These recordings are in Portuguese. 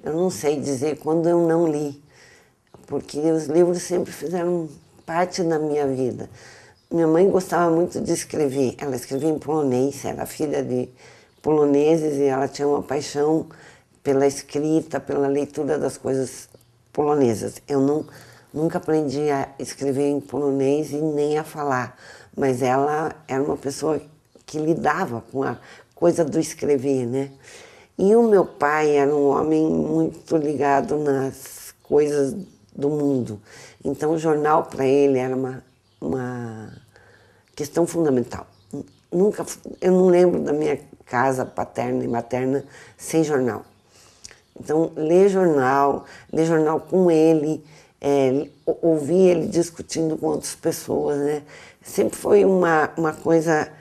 Eu não sei dizer quando eu não li, porque os livros sempre fizeram parte da minha vida. Minha mãe gostava muito de escrever, ela escrevia em polonês, era filha de poloneses e ela tinha uma paixão pela escrita, pela leitura das coisas polonesas. Eu nunca aprendi a escrever em polonês e nem a falar, mas ela era uma pessoa que lidava com a coisa do escrever, né? E o meu pai era um homem muito ligado nas coisas do mundo. Então o jornal para ele era uma questão fundamental. Nunca, eu não lembro da minha casa paterna e materna sem jornal. Então ler jornal com ele, ouvir ele discutindo com outras pessoas, né? Sempre foi uma coisa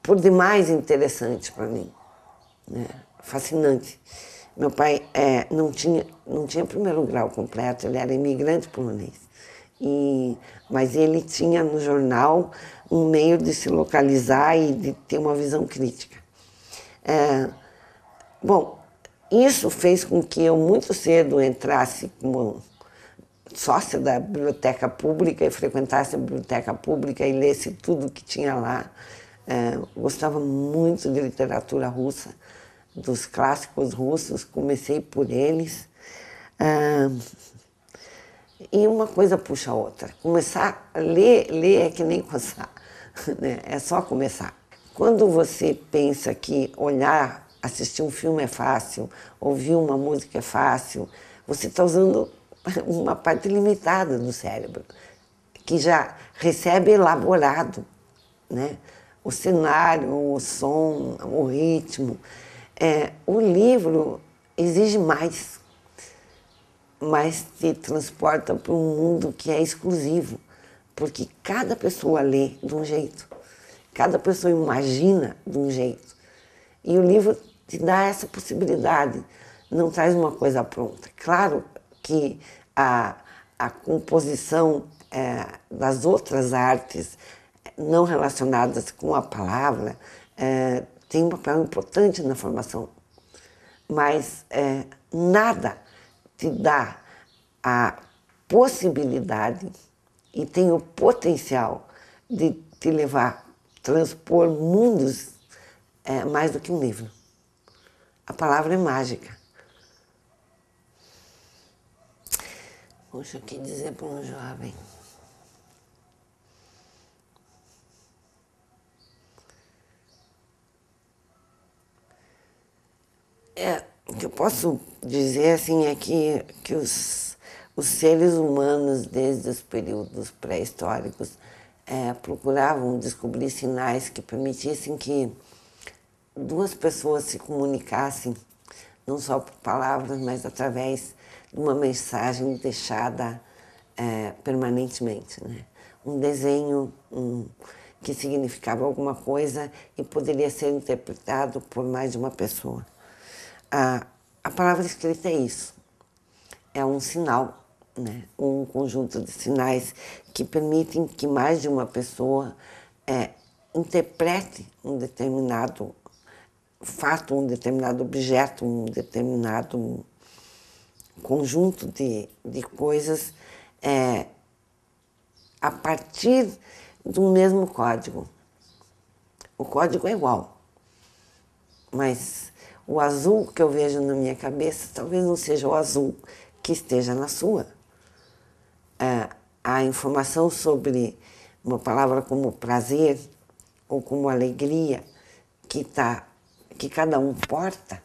por demais interessante para mim, né? Fascinante. Meu pai não tinha primeiro grau completo, ele era imigrante polonês. Mas ele tinha no jornal um meio de se localizar e de ter uma visão crítica. Bom, isso fez com que eu muito cedo entrasse como sócia da biblioteca pública e frequentasse a biblioteca pública e lesse tudo que tinha lá. Gostava muito de literatura russa, dos clássicos russos, comecei por eles. E uma coisa puxa a outra. Começar a ler é que nem coçar, né? É só começar. Quando você pensa que olhar, assistir um filme é fácil, ouvir uma música é fácil, você está usando uma parte limitada do cérebro, que já recebe elaborado, né? O cenário, o som, o ritmo. O livro exige mais, mas te transporta para um mundo que é exclusivo, porque cada pessoa lê de um jeito, cada pessoa imagina de um jeito. E o livro te dá essa possibilidade, não traz uma coisa pronta. Claro que a composição das outras artes não relacionadas com a palavra tem um papel importante na formação, mas nada te dá a possibilidade e tem o potencial de te levar, transpor mundos mais do que um livro. A palavra é mágica. Poxa, o que dizer para um jovem? O que eu posso dizer assim é que os seres humanos, desde os períodos pré-históricos, procuravam descobrir sinais que permitissem que duas pessoas se comunicassem, não só por palavras, mas através de uma mensagem deixada permanentemente, né? Um desenho que significava alguma coisa e poderia ser interpretado por mais de uma pessoa. A palavra escrita é isso, é um sinal, né? Um conjunto de sinais que permitem que mais de uma pessoa interprete um determinado fato, um determinado objeto, um determinado conjunto de coisas a partir do mesmo código. O código é igual, mas o azul que eu vejo na minha cabeça talvez não seja o azul que esteja na sua. A informação sobre uma palavra como prazer ou como alegria que cada um porta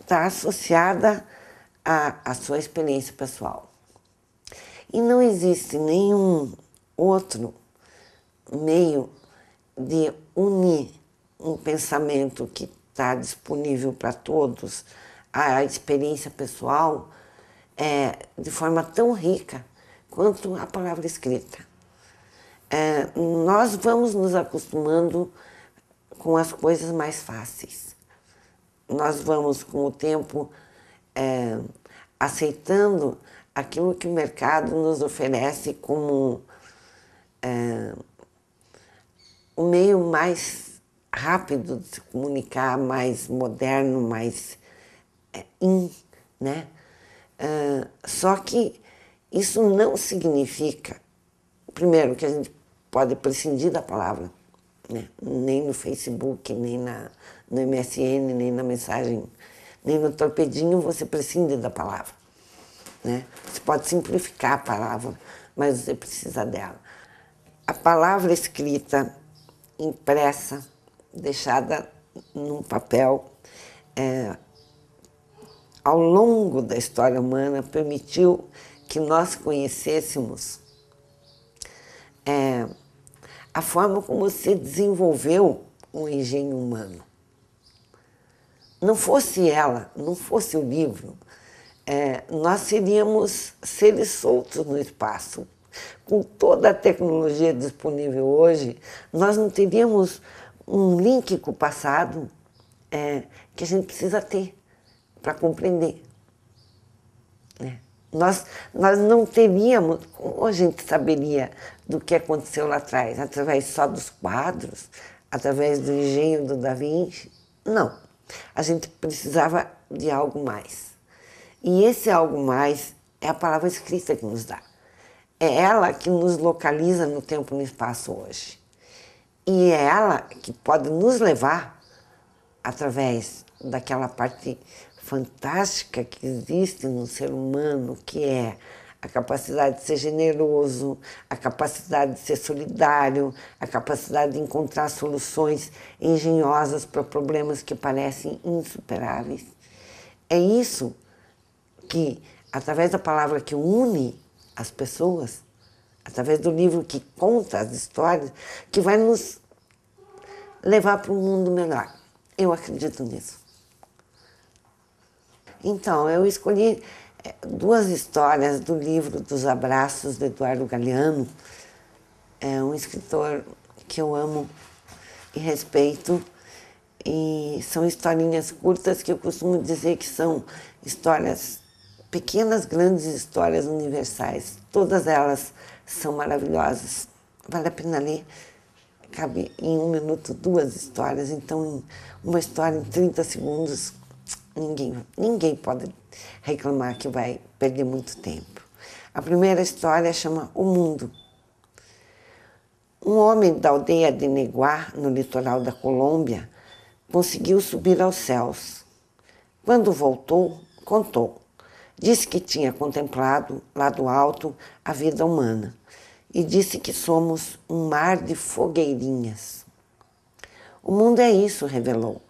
está associada à sua experiência pessoal. E não existe nenhum outro meio de unir um pensamento que está disponível para todos, a experiência pessoal, de forma tão rica quanto a palavra escrita. Nós vamos nos acostumando com as coisas mais fáceis. Nós vamos, com o tempo, aceitando aquilo que o mercado nos oferece como o meio mais rápido de se comunicar, mais moderno, mais né? Só que isso não significa, primeiro, que a gente pode prescindir da palavra, né? Nem no Facebook, nem no MSN, nem na mensagem, nem no torpedinho você prescinde da palavra, né? Você pode simplificar a palavra, mas você precisa dela. A palavra escrita, impressa, deixada num papel, ao longo da história humana, permitiu que nós conhecêssemos a forma como se desenvolveu o engenho humano. Não fosse ela, não fosse o livro, nós seríamos seres soltos no espaço. Com toda a tecnologia disponível hoje, nós não teríamos um link com o passado que a gente precisa ter para compreender. Nós não teríamos, como a gente saberia do que aconteceu lá atrás? Através só dos quadros? Através do engenho do Da Vinci? Não. A gente precisava de algo mais. E esse algo mais é a palavra escrita que nos dá. É ela que nos localiza no tempo e no espaço hoje. E é ela que pode nos levar, através daquela parte fantástica que existe no ser humano, que é a capacidade de ser generoso, a capacidade de ser solidário, a capacidade de encontrar soluções engenhosas para problemas que parecem insuperáveis. É isso que, através da palavra que une as pessoas, através do livro que conta as histórias, que vai nos levar para um mundo melhor. Eu acredito nisso. Então, eu escolhi duas histórias do livro Dos Abraços, de Eduardo Galeano. É um escritor que eu amo e respeito. E são historinhas curtas que eu costumo dizer que são histórias, pequenas, grandes histórias universais. Todas elas são maravilhosas. Vale a pena ler. Cabe em 1 minuto 2 histórias, então uma história em 30 segundos, ninguém pode reclamar que vai perder muito tempo. A primeira história chama O Mundo. Um homem da aldeia de Neguá, no litoral da Colômbia, conseguiu subir aos céus. Quando voltou, contou. Disse que tinha contemplado, lá do alto, a vida humana. E disse que somos um mar de fogueirinhas. O mundo é isso, revelou.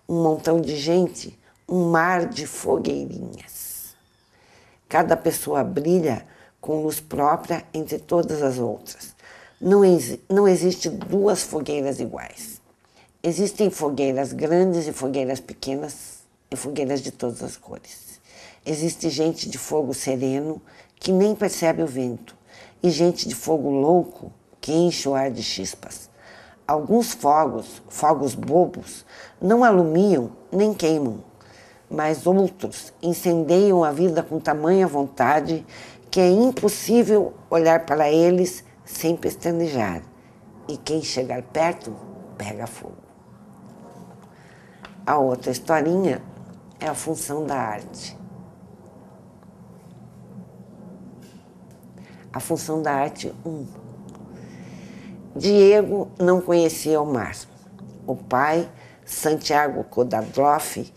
Um montão de gente, um mar de fogueirinhas. Cada pessoa brilha com luz própria entre todas as outras. Não existe 2 fogueiras iguais. Existem fogueiras grandes e fogueiras pequenas e fogueiras de todas as cores. Existe gente de fogo sereno que nem percebe o vento. E gente de fogo louco que enche o ar de chispas. Alguns fogos bobos, não alumiam nem queimam, mas outros incendeiam a vida com tamanha vontade que é impossível olhar para eles sem pestanejar. E quem chegar perto, pega fogo. A outra historinha é a função da arte. A função da arte 1. Diego não conhecia o mar. O pai, Santiago Kodadroff,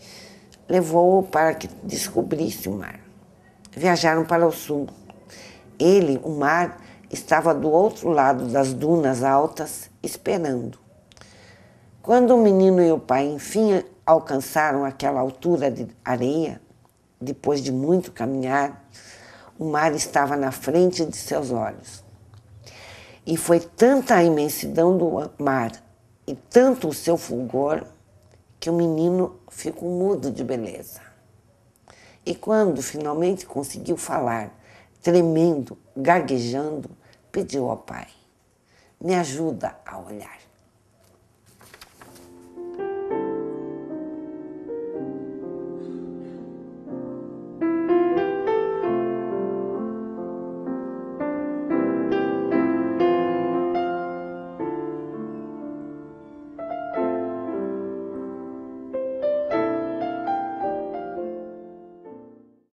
levou-o para que descobrisse o mar. Viajaram para o sul. Ele, o mar, estava do outro lado das dunas altas, esperando. Quando o menino e o pai, enfim, alcançaram aquela altura de areia, depois de muito caminhar, o mar estava na frente de seus olhos. E foi tanta a imensidão do mar e tanto o seu fulgor que o menino ficou mudo de beleza. E quando finalmente conseguiu falar, tremendo, gaguejando, pediu ao pai: me ajuda a olhar.